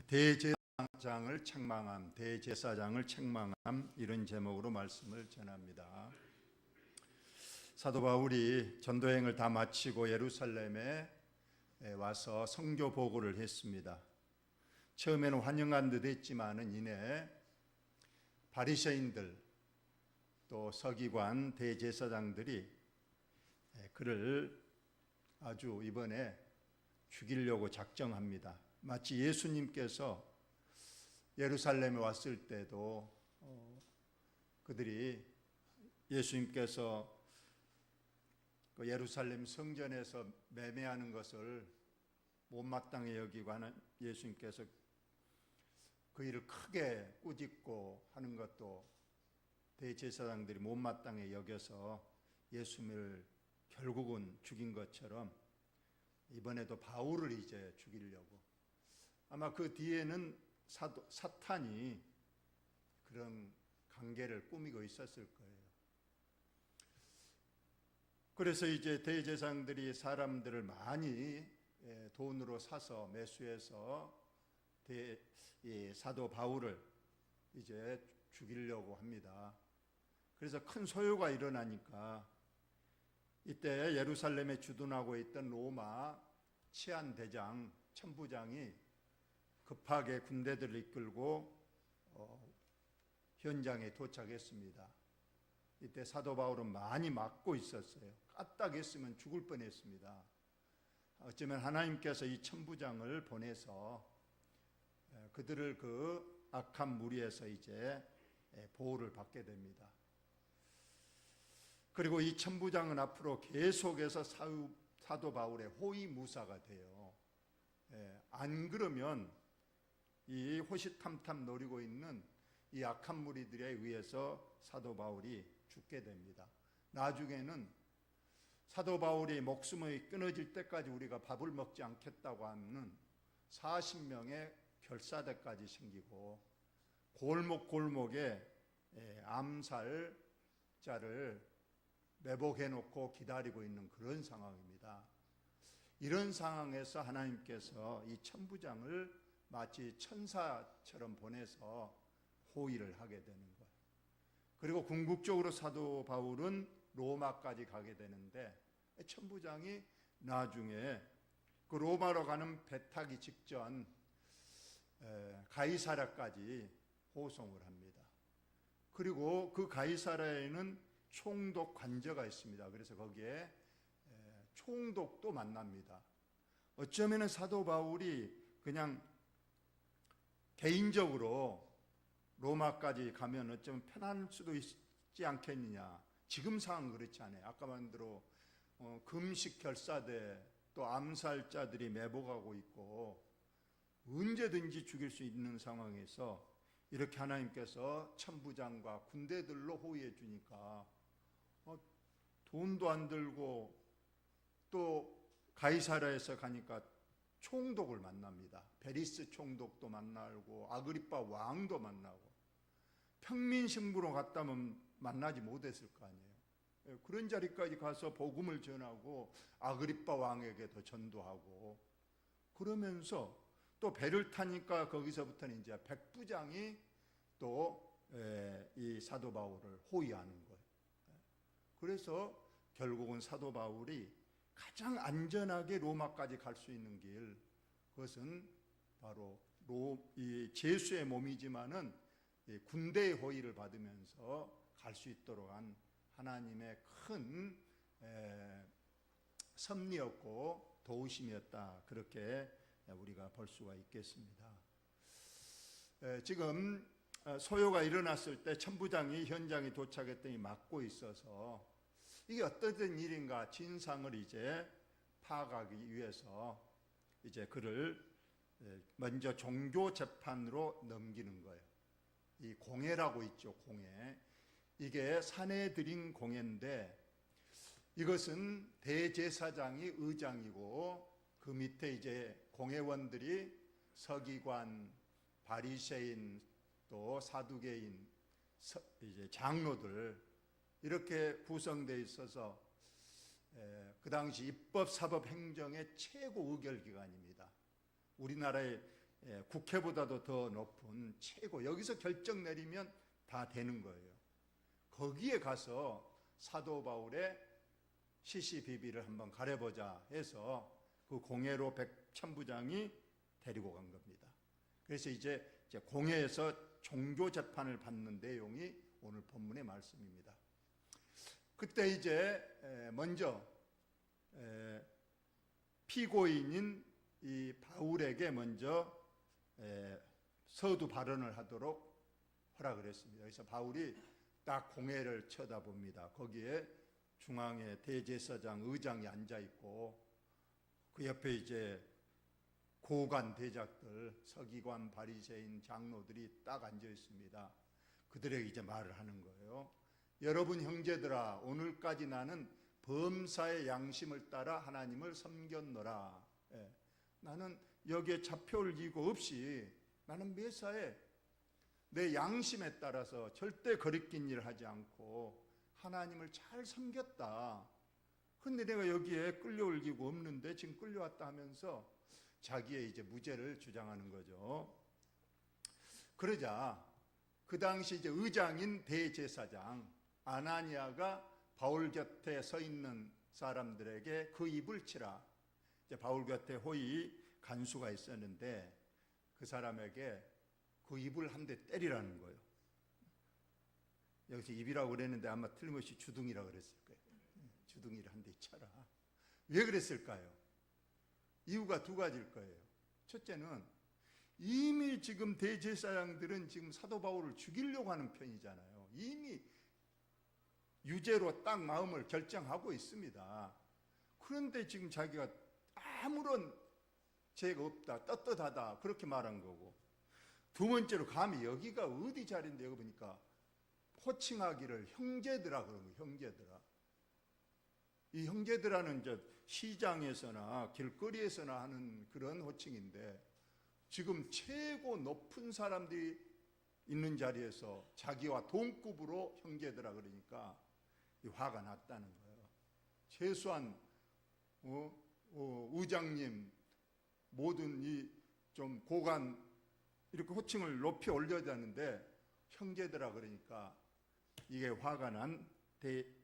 대제사장을 책망함 이런 제목으로 말씀을 전합니다. 사도 바울이 전도행을 다 마치고 예루살렘에 와서 선교 보고를 했습니다. 처음에는 환영한 듯 했지만은 이내 바리새인들 또 서기관 대제사장들이 그를 아주 이번에 죽이려고 작정합니다. 마치 예수님께서 예루살렘에 왔을 때도 그들이 예수님께서 그 예루살렘 성전에서 매매하는 것을 못마땅히 여기고 하는 예수님께서 그 일을 크게 꾸짖고 하는 것도 대제사장들이 못마땅히 여겨서 예수님을 결국은 죽인 것처럼 이번에도 바울을 이제 죽이려고, 아마 그 뒤에는 사탄이 그런 관계를 꾸미고 있었을 거예요. 그래서 이제 대제사장들이 사람들을 많이 돈으로 사서 매수해서 사도 바울을 이제 죽이려고 합니다. 그래서 큰 소요가 일어나니까 이때 예루살렘에 주둔하고 있던 로마 치안 천부장이 급하게 군대들을 이끌고 현장에 도착했습니다. 이때 사도 바울은 많이 맞고 있었어요. 까딱했으면 죽을 뻔했습니다. 어쩌면 하나님께서 이 천부장을 보내서 그들을 그 악한 무리에서 이제 보호를 받게 됩니다. 그리고 이 천부장은 앞으로 계속해서 사도 바울의 호위무사가 돼요. 안 그러면 이 호시탐탐 노리고 있는 이 악한 무리들에 의해서 사도 바울이 죽게 됩니다. 나중에는 사도 바울이 목숨이 끊어질 때까지 우리가 밥을 먹지 않겠다고 하는 40명의 결사대까지 생기고 골목골목에 암살자를 매복해놓고 기다리고 있는 그런 상황입니다. 이런 상황에서 하나님께서 이 천부장을 마치 천사처럼 보내서 호위를 하게 되는 거예요. 그리고 궁극적으로 사도 바울은 로마까지 가게 되는데 천부장이 나중에 그 로마로 가는 배 타기 직전 가이사랴까지 호송을 합니다. 그리고 그 가이사랴에는 총독 관저가 있습니다. 그래서 거기에 총독도 만납니다. 어쩌면 사도 바울이 그냥 개인적으로 로마까지 가면 어쩌면 편할 수도 있지 않겠느냐. 지금 상황은 그렇지 않아요. 아까 말대로 금식 결사대 또 암살자들이 매복하고 있고 언제든지 죽일 수 있는 상황에서 이렇게 하나님께서 천부장과 군대들로 호위해 주니까 돈도 안 들고 또 가이사랴에서 가니까 총독을 만납니다. 베리스 총독도 만나고 아그리빠 왕도 만나고, 평민신부로 갔다면 만나지 못했을 거 아니에요. 그런 자리까지 가서 복음을 전하고 아그리빠 왕에게도 전도하고 그러면서 또 배를 타니까 거기서부터는 이제 백부장이 또 이 사도 바울을 호위하는 거예요. 그래서 결국은 사도 바울이 가장 안전하게 로마까지 갈 수 있는 길, 그것은 바로 이 제수의 몸이지만은 군대의 호위를 받으면서 갈 수 있도록 한 하나님의 큰 섭리였고 도우심이었다, 그렇게 우리가 볼 수가 있겠습니다. 지금 소요가 일어났을 때 천부장이 현장에 도착했더니 막고 있어서 이게 어떤 일인가 진상을 이제 파악하기 위해서 이제 그를 먼저 종교 재판으로 넘기는 거예요. 이 공회라고 있죠, 공회. 이게 사내들인 공회인데 이것은 대제사장이 의장이고 그 밑에 이제 공회원들이 서기관, 바리새인, 또 사두개인, 이제 장로들 이렇게 구성되어 있어서 그 당시 입법, 사법, 행정의 최고 의결 기관입니다. 우리나라의 국회보다도 더 높은 최고, 여기서 결정 내리면 다 되는 거예요. 거기에 가서 사도 바울의 시시비비를 한번 가려보자 해서 그 공회로 백천부장이 데리고 간 겁니다. 그래서 이제 공회에서 종교 재판을 받는 내용이 오늘 본문의 말씀입니다. 그때 이제 먼저 피고인인 이 바울에게 먼저 서두 발언을 하도록 허락을 했습니다. 그래서 바울이 딱 공회를 쳐다봅니다. 거기에 중앙에 대제사장 의장이 앉아 있고 그 옆에 이제 고관 대작들, 서기관, 바리새인, 장로들이 딱 앉아 있습니다. 그들에게 이제 말을 하는 거예요. 여러분 형제들아, 오늘까지 나는 범사의 양심을 따라 하나님을 섬겼노라. 나는 여기에 잡혀올 이유 없이 나는 매사에 내 양심에 따라서 절대 거리낀 일을 하지 않고 하나님을 잘 섬겼다. 근데 내가 여기에 끌려올 이유가 없는데 지금 끌려왔다 하면서 자기의 이제 무죄를 주장하는 거죠. 그러자 그 당시 이제 의장인 대제사장 아나니아가 바울 곁에 서 있는 사람들에게 그 입을 치라. 이제 바울 곁에 호위 간수가 있었는데 그 사람에게 그 입을 한 대 때리라는 거예요. 여기서 입이라고 그랬는데 아마 틀림없이 주둥이라고 그랬을 거예요. 주둥이를 한 대 쳐라. 왜 그랬을까요? 이유가 두 가지일 거예요. 첫째는 이미 지금 대제사장들은 지금 사도 바울을 죽이려고 하는 편이잖아요. 이미 유죄로 딱 마음을 결정하고 있습니다. 그런데 지금 자기가 아무런 죄가 없다, 떳떳하다 그렇게 말한 거고, 두 번째로 감히 여기가 어디 자리인데 여기 보니까 호칭하기를 형제들아 그런 거예요. 형제들아. 이 형제들아는 이제 시장에서나 길거리에서나 하는 그런 호칭인데 지금 최고 높은 사람들이 있는 자리에서 자기와 동급으로 형제들아 그러니까 화가 났다는 거예요. 최소한 의장님 모든 이 좀 고관 이렇게 호칭을 높이 올려야 되는데 형제들아 그러니까 이게 화가 난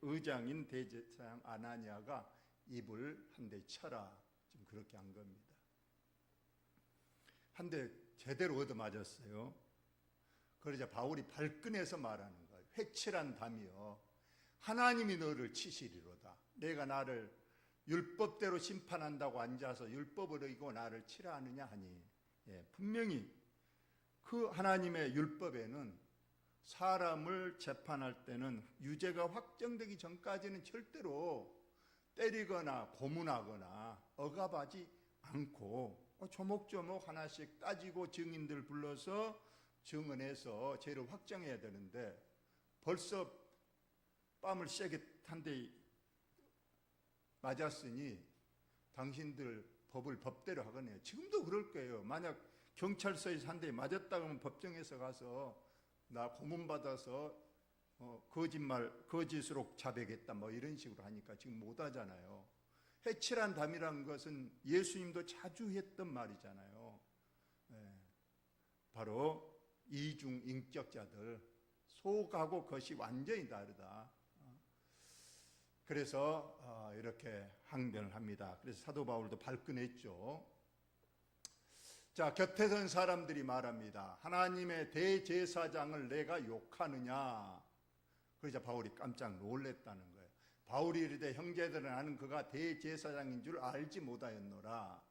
의장인 대제사장 아나니아가 입을 한 대 쳐라. 지금 그렇게 한 겁니다. 한 대 제대로 얻어맞았어요. 그러자 바울이 발끈해서 말하는 거예요. 회칠한 담이여, 하나님이 너를 치시리로다. 내가 나를 율법대로 심판한다고 앉아서 율법을 어기고 나를 치라 하느냐 하니, 분명히 그 하나님의 율법에는 사람을 재판할 때는 유죄가 확정되기 전까지는 절대로 때리거나 고문하거나 억압하지 않고 조목조목 하나씩 따지고 증인들 불러서 증언해서 죄를 확정해야 되는데 벌써 뺨을 세게 한 대 맞았으니 당신들 법을 법대로 하거든요. 지금도 그럴 거예요. 만약 경찰서에서 한 대 맞았다 그러면 법정에서 가서 나 고문받아서 거짓으로 자백했다 뭐 이런 식으로 하니까 지금 못 하잖아요. 회칠한 담이라는 것은 예수님도 자주 했던 말이잖아요. 바로 이중인격자들, 속하고 겉이 완전히 다르다. 그래서 이렇게 항변을 합니다. 그래서 사도 바울도 발끈했죠. 자, 곁에 선 사람들이 말합니다. 하나님의 대제사장을 내가 욕하느냐? 그러자 바울이 깜짝 놀랐다는 거예요. 바울이 이르되 형제들은 나는 그가 대제사장인 줄 알지 못하였노라.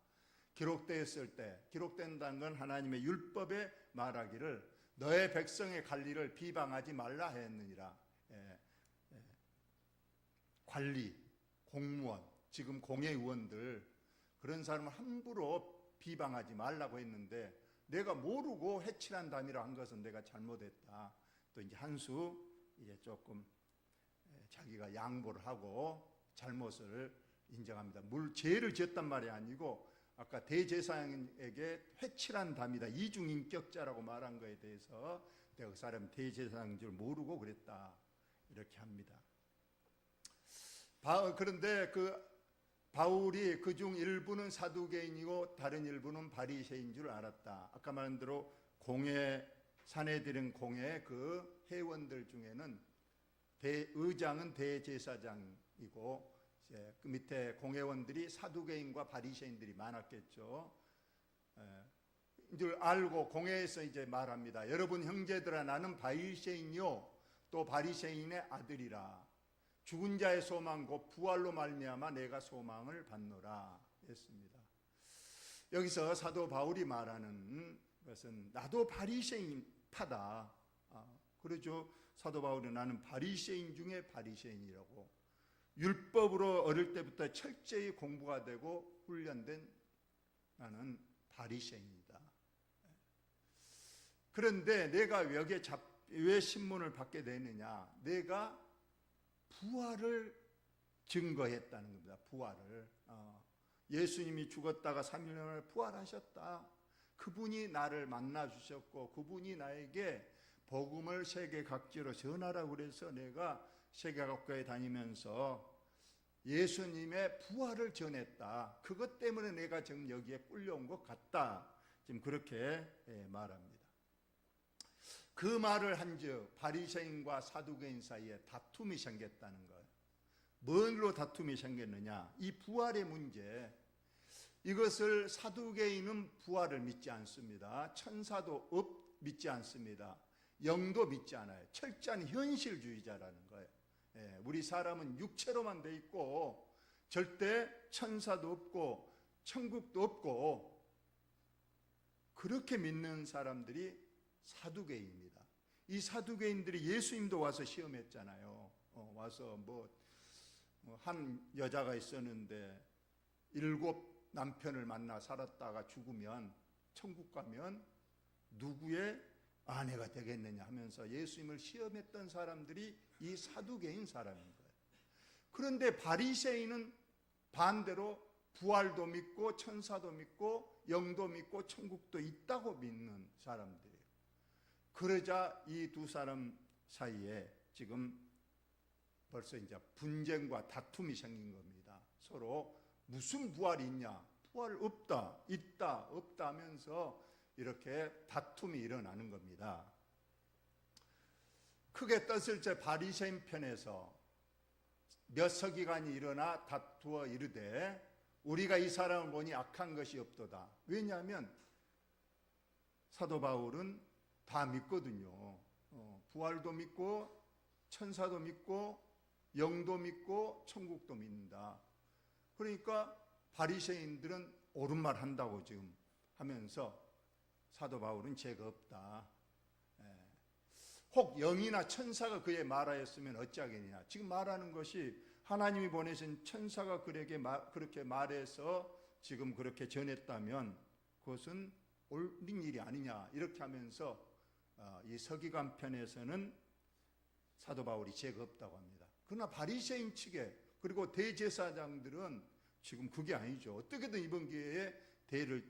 기록되었을 때, 기록된다는 건 하나님의 율법에 말하기를 너의 백성의 관리를 비방하지 말라 했느니라. 관리, 공무원, 지금 공회의원들 그런 사람을 함부로 비방하지 말라고 했는데 내가 모르고 해칠한 담이라 한 것은 내가 잘못했다. 또 이제 한 수 이제 조금 자기가 양보를 하고 잘못을 인정합니다. 죄를 지었단 말이 아니고 아까 대제사장에게 회칠한 담이다, 이중인격자라고 말한 거에 대해서 내가 그 사람 대제사장인 줄 모르고 그랬다 이렇게 합니다. 그런데 그 바울이 그중 일부는 사두개인이고 다른 일부는 바리새인 줄 알았다. 아까 말한 대로 공회 사내들은 공회 그 회원들 중에는 의장은 대제사장이고 이제 그 밑에 공회원들이 사두개인과 바리새인들이 많았겠죠. 줄 알고 공회에서 이제 말합니다. 여러분 형제들아, 나는 바리새인이요 또 바리새인의 아들이라. 죽은 자의 소망 곧 부활로 말미암아 내가 소망을 받노라 했습니다. 여기서 사도 바울이 말하는 것은 나도 바리새인 파다. 그러죠. 사도 바울은 나는 바리새인 중에 바리새인이라고. 율법으로 어릴 때부터 철저히 공부가 되고 훈련된 나는 바리새인이다. 그런데 내가 왜 신문을 받게 되느냐? 내가 부활을 증거했다는 겁니다. 부활을. 예수님이 죽었다가 3일 만에 부활하셨다. 그분이 나를 만나 주셨고 그분이 나에게 복음을 세계 각지로 전하라고 그래서 내가 세계 각국에 다니면서 예수님의 부활을 전했다. 그것 때문에 내가 지금 여기에 끌려온 것 같다. 지금 그렇게 말합니다. 그 말을 한즉 바리새인과 사두개인 사이에 다툼이 생겼다는 거예요. 뭘로 다툼이 생겼느냐? 이 부활의 문제. 이것을 사두개인은 부활을 믿지 않습니다. 천사도 믿지 않습니다. 영도 믿지 않아요. 철저한 현실주의자라는 거예요. 우리 사람은 육체로만 돼 있고 절대 천사도 없고 천국도 없고 그렇게 믿는 사람들이 사두개인입니다. 이 사두개인들이 예수님도 와서 시험했잖아요. 와서 한 여자가 있었는데 7 남편을 만나 살았다가 죽으면 천국 가면 누구의 아내가 되겠느냐 하면서 예수님을 시험했던 사람들이 이 사두개인 사람인 거예요. 그런데 바리새인은 반대로 부활도 믿고 천사도 믿고 영도 믿고 천국도 있다고 믿는 사람들이에요. 그러자 이 두 사람 사이에 지금 벌써 이제 분쟁과 다툼이 생긴 겁니다. 서로 무슨 부활이 있냐? 부활 없다, 있다, 없다 하면서 이렇게 다툼이 일어나는 겁니다. 크게 떴을 때 바리새인 편에서 몇 서기관이 일어나 다투어 이르되 우리가 이 사람을 보니 악한 것이 없도다. 왜냐하면 사도 바울은 다 믿거든요. 부활도 믿고 천사도 믿고 영도 믿고 천국도 믿는다. 그러니까 바리새인들은 옳은 말 한다고 지금 하면서 사도 바울은 죄가 없다. 혹 영이나 천사가 그에 말하였으면 어찌하겠느냐. 지금 말하는 것이 하나님이 보내신 천사가 그에게 그렇게 말해서 지금 그렇게 전했다면 그것은 옳은 일이 아니냐 이렇게 하면서 이 서기관 편에서는 사도 바울이 죄가 없다고 합니다. 그러나 바리새인 측에 그리고 대제사장들은 지금 그게 아니죠. 어떻게든 이번 기회에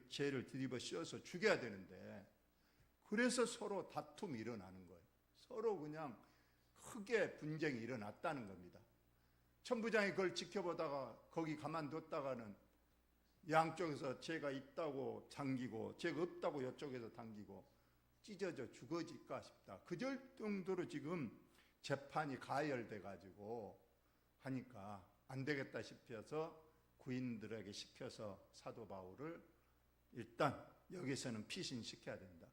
죄를 뒤집어 씌워서 죽여야 되는데 그래서 서로 다툼이 일어나는 거예요. 서로 그냥 크게 분쟁이 일어났다는 겁니다. 천부장이 그걸 지켜보다가 거기 가만뒀다가는 양쪽에서 죄가 있다고 당기고 죄가 없다고 이쪽에서 당기고 찢어져 죽어질까 싶다. 그 정도로 지금 재판이 가열돼 가지고 하니까 안 되겠다 싶어서 구인들에게 시켜서 사도 바울을 일단 여기서는 피신시켜야 된다.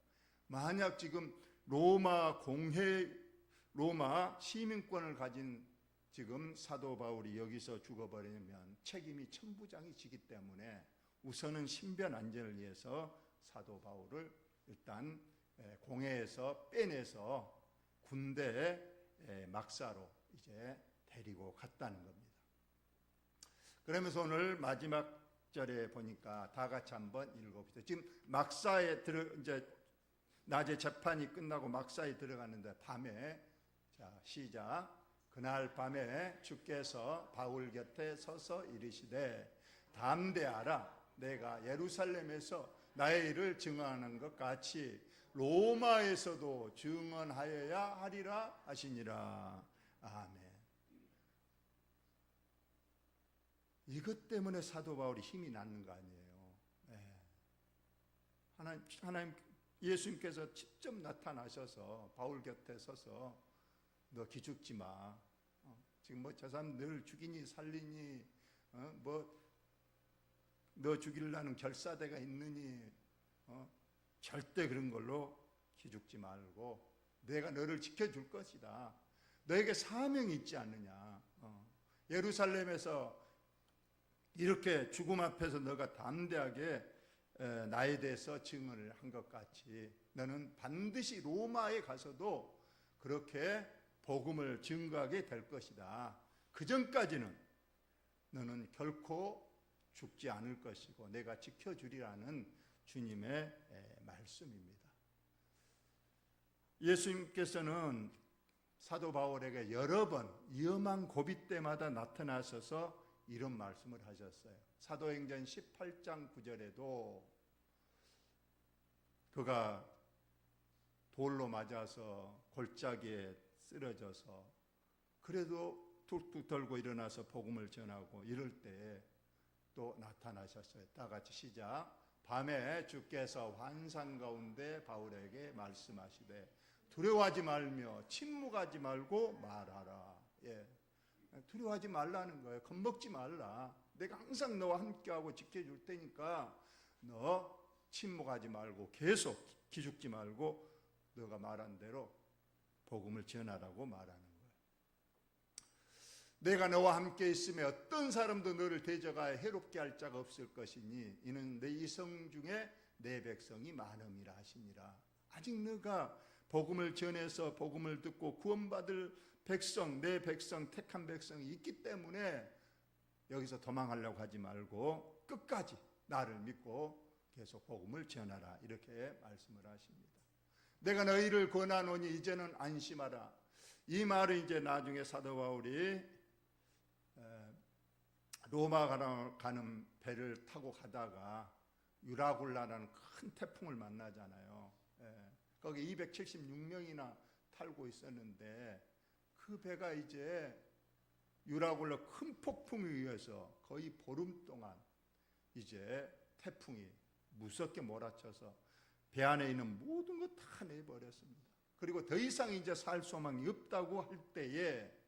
만약 지금 로마 시민권을 가진 지금 사도 바울이 여기서 죽어버리면 책임이 천부장이 지기 때문에 우선은 신변 안전을 위해서 사도 바울을 일단 공회에서 빼내서 군대에 막사로 이제 데리고 갔다는 겁니다. 그러면서 오늘 마지막 절에 보니까 다 같이 한번 읽어봅시다. 지금 막사에 이제 낮에 재판이 끝나고 막사에 들어가는데 밤에 자 시작. 그날 밤에 주께서 바울 곁에 서서 이르시되 담대하라. 내가 예루살렘에서 나의 일을 증언하는 것 같이 로마에서도 증언하여야 하리라 하시니라. 아멘. 이것 때문에 사도 바울이 힘이 나는 거 아니에요. 하나님 예수님께서 직접 나타나셔서 바울 곁에 서서 너 기죽지 마. 지금 뭐 저 사람 늘 죽이니 살리니 뭐 너 죽이려는 결사대가 있느니 절대 그런 걸로 기죽지 말고 내가 너를 지켜줄 것이다. 너에게 사명이 있지 않느냐. 예루살렘에서 이렇게 죽음 앞에서 너가 담대하게 나에 대해서 증언을 한 것 같이 너는 반드시 로마에 가서도 그렇게 복음을 증거하게 될 것이다. 그 전까지는 너는 결코 죽지 않을 것이고 내가 지켜주리라는 주님의 말씀입니다. 예수님께서는 사도 바울에게 여러 번 위험한 고비 때마다 나타나셔서 이런 말씀을 하셨어요. 사도행전 18장 9절에도 그가 돌로 맞아서 골짜기에 쓰러져서 그래도 툭툭 털고 일어나서 복음을 전하고 이럴 때 또 나타나셨어요. 다 같이 시작. 밤에 주께서 환상 가운데 바울에게 말씀하시되 두려워하지 말며 침묵하지 말고 말하라. 두려워하지 말라는 거예요. 겁먹지 말라. 내가 항상 너와 함께하고 지켜줄 테니까 너 침묵하지 말고 계속 기죽지 말고 너가 말한 대로 복음을 전하라고 말하는 거예요. 내가 너와 함께 있으면 어떤 사람도 너를 대적하여 해롭게 할 자가 없을 것이니 이는 내 이성 중에 내 백성이 많음이라 하시니라. 아직 너가 복음을 전해서 복음을 듣고 구원받을 백성, 내 백성, 택한 백성이 있기 때문에 여기서 도망하려고 하지 말고 끝까지 나를 믿고 계속 복음을 전하라. 이렇게 말씀을 하십니다. 내가 너희를 권하노니 이제는 안심하라. 이 말은 이제 나중에 사도 바울이 로마 가는 배를 타고 가다가 유라굴라라는 큰 태풍을 만나잖아요. 거기 276명이나 탈고 있었는데 그 배가 이제 유라굴라 큰 폭풍에 의해서 거의 보름 동안 이제 태풍이 무섭게 몰아쳐서 배 안에 있는 모든 것 다 내버렸습니다. 그리고 더 이상 이제 살 소망이 없다고 할 때에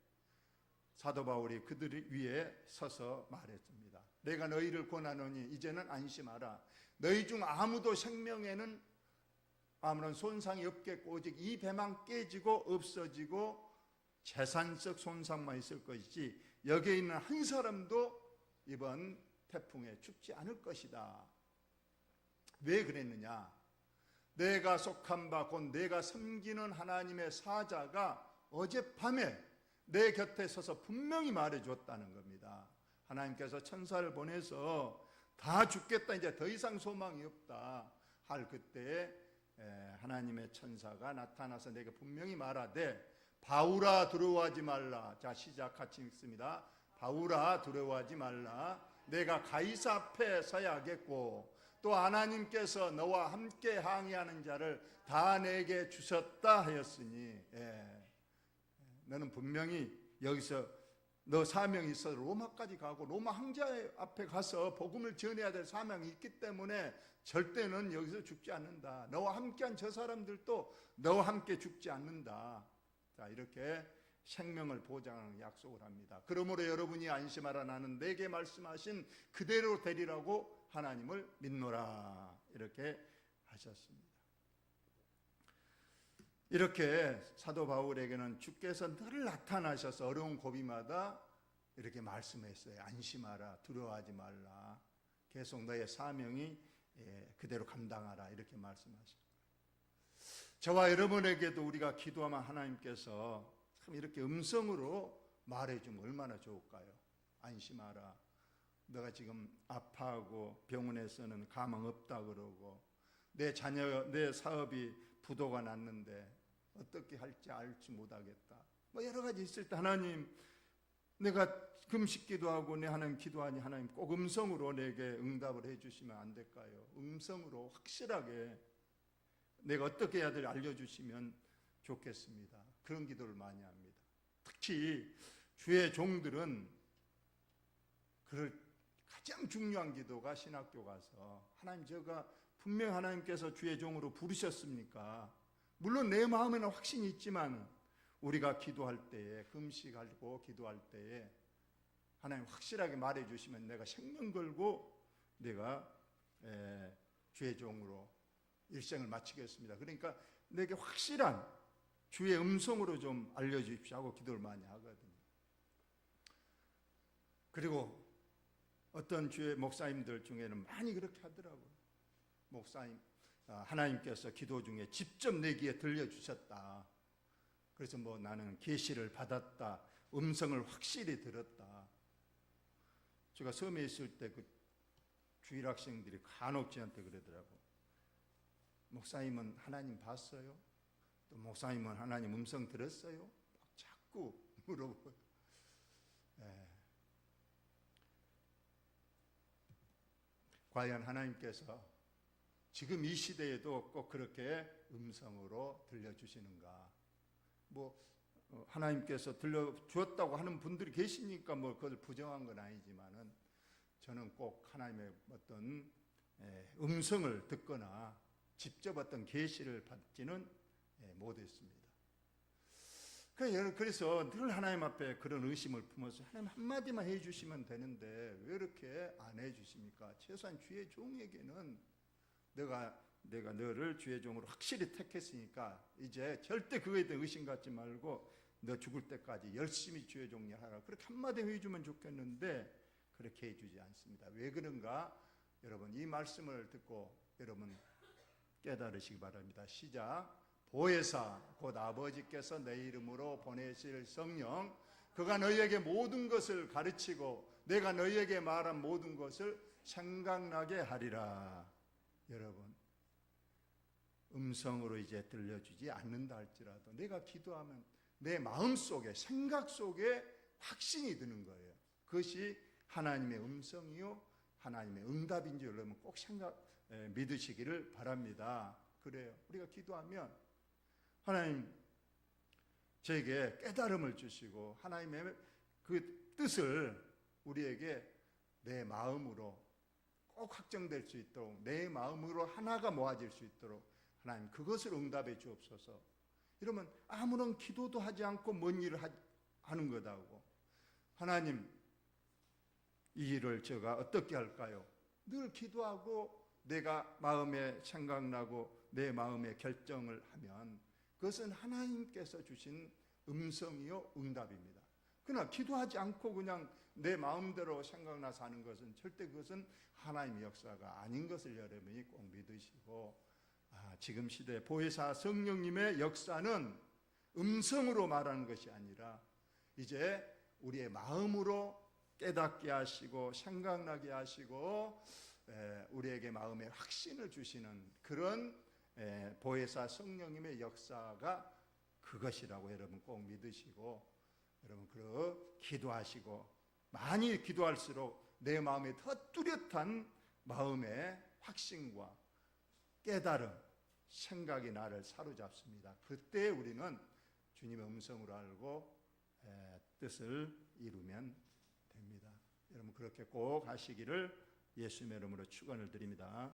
사도 바울이 그들 위에 서서 말했습니다. 내가 너희를 권하노니 이제는 안심하라. 너희 중 아무도 생명에는 아무런 손상이 없겠고 오직 이 배만 깨지고 없어지고 재산적 손상만 있을 것이지 여기에 있는 한 사람도 이번 태풍에 죽지 않을 것이다. 왜 그랬느냐? 내가 속한 바 곧 내가 섬기는 하나님의 사자가 어젯밤에 내 곁에 서서 분명히 말해줬다는 겁니다. 하나님께서 천사를 보내서 다 죽겠다, 이제 더 이상 소망이 없다 할 그때에 하나님의 천사가 나타나서 내게 분명히 말하되 바울아 두려워하지 말라. 자, 시작 같이 읽습니다. 바울아 두려워하지 말라. 내가 가이사 앞에 서야겠고 또 하나님께서 너와 함께 항의하는 자를 다 내게 주셨다 하였으니 너는 분명히 여기서 너 사명이 있어 로마까지 가고 로마 황제 앞에 가서 복음을 전해야 될 사명이 있기 때문에 절대는 여기서 죽지 않는다. 너와 함께한 저 사람들도 너와 함께 죽지 않는다. 자, 이렇게 생명을 보장하는 약속을 합니다. 그러므로 여러분이 안심하라. 나는 내게 말씀하신 그대로 되리라고 하나님을 믿노라. 이렇게 하셨습니다. 이렇게 사도 바울에게는 주께서 늘 나타나셔서 어려운 고비마다 이렇게 말씀했어요. 안심하라. 두려워하지 말라. 계속 너의 사명이 그대로 감당하라. 이렇게 말씀하시는 거예요. 저와 여러분에게도 우리가 기도하면 하나님께서 참 이렇게 음성으로 말해주면 얼마나 좋을까요? 안심하라. 너가 지금 아파하고 병원에서는 가망 없다 그러고 내 자녀, 내 사업이 부도가 났는데 어떻게 할지 알지 못하겠다. 뭐 여러 가지 있을 때 하나님 내가 금식 기도하고 내 하나님 기도하니 하나님 꼭 음성으로 내게 응답을 해주시면 안 될까요? 음성으로 확실하게 내가 어떻게 해야 될지 알려주시면 좋겠습니다. 그런 기도를 많이 합니다. 특히 주의 종들은 그럴 가장 중요한 기도가 신학교 가서 하나님, 제가 분명 하나님께서 주의 종으로 부르셨습니까? 물론 내 마음에는 확신이 있지만 우리가 기도할 때에, 금식하고 기도할 때에 하나님 확실하게 말해주시면 내가 생명 걸고 내가 주의 종으로 일생을 마치겠습니다. 그러니까 내게 확실한 주의 음성으로 좀 알려주십시오 하고 기도를 많이 하거든요. 그리고 어떤 주의 목사님들 중에는 많이 그렇게 하더라고요. 목사님, 하나님께서 기도 중에 직접 내 귀에 들려주셨다. 그래서 뭐 나는 계시를 받았다, 음성을 확실히 들었다. 제가 섬에 있을 때 그 주일 학생들이 간혹 저한테 그러더라고. 목사님은 하나님 봤어요? 또 목사님은 하나님 음성 들었어요? 막 자꾸 물어보고. 과연 하나님께서 지금 이 시대에도 꼭 그렇게 음성으로 들려주시는가? 하나님께서 들려주었다고 하는 분들이 계시니까 그걸 부정한 건 아니지만은 저는 꼭 하나님의 어떤 음성을 듣거나 직접 어떤 계시를 받지는 못했습니다. 그래서 늘 하나님 앞에 그런 의심을 품어서 하나님 한마디만 해주시면 되는데 왜 이렇게 안 해주십니까? 최소한 주의 종에게는 내가 너를 주의 종으로 확실히 택했으니까 이제 절대 그거에 대해 의심 갖지 말고 너 죽을 때까지 열심히 주의 종일 하라, 그렇게 한마디 해주면 좋겠는데 그렇게 해주지 않습니다. 왜 그런가? 여러분, 이 말씀을 듣고 여러분 깨달으시기 바랍니다. 시작. 보혜사 곧 아버지께서 내 이름으로 보내실 성령, 그가 너희에게 모든 것을 가르치고 내가 너희에게 말한 모든 것을 생각나게 하리라. 여러분, 음성으로 이제 들려주지 않는다 할지라도 내가 기도하면 내 마음속에, 생각 속에 확신이 드는 거예요. 그것이 하나님의 음성이요 하나님의 응답인지 여러분 꼭 믿으시기를 바랍니다. 그래요. 우리가 기도하면 하나님 저에게 깨달음을 주시고 하나님의 그 뜻을 우리에게 내 마음으로 꼭 확정될 수 있도록, 내 마음으로 하나가 모아질 수 있도록 하나님 그것을 응답해 주옵소서. 이러면 아무런 기도도 하지 않고 뭔 일을 하는 거다고. 하나님, 이 일을 제가 어떻게 할까요? 늘 기도하고 내가 마음에 생각나고 내 마음에 결정을 하면 그것은 하나님께서 주신 음성이요 응답입니다. 그러나 기도하지 않고 그냥 내 마음대로 생각나서 하는 것은 절대 그것은 하나님의 역사가 아닌 것을 여러분이 꼭 믿으시고, 지금 시대 보혜사 성령님의 역사는 음성으로 말하는 것이 아니라 이제 우리의 마음으로 깨닫게 하시고 생각나게 하시고 우리에게 마음에 확신을 주시는 그런 보혜사 성령님의 역사가 그것이라고 여러분 꼭 믿으시고, 여러분 그 기도하시고 많이 기도할수록 내 마음에 더 뚜렷한 마음의 확신과 깨달음, 생각이 나를 사로잡습니다. 그때 우리는 주님의 음성으로 알고 뜻을 이루면 됩니다. 여러분 그렇게 꼭 하시기를 예수님의 이름으로 축원을 드립니다.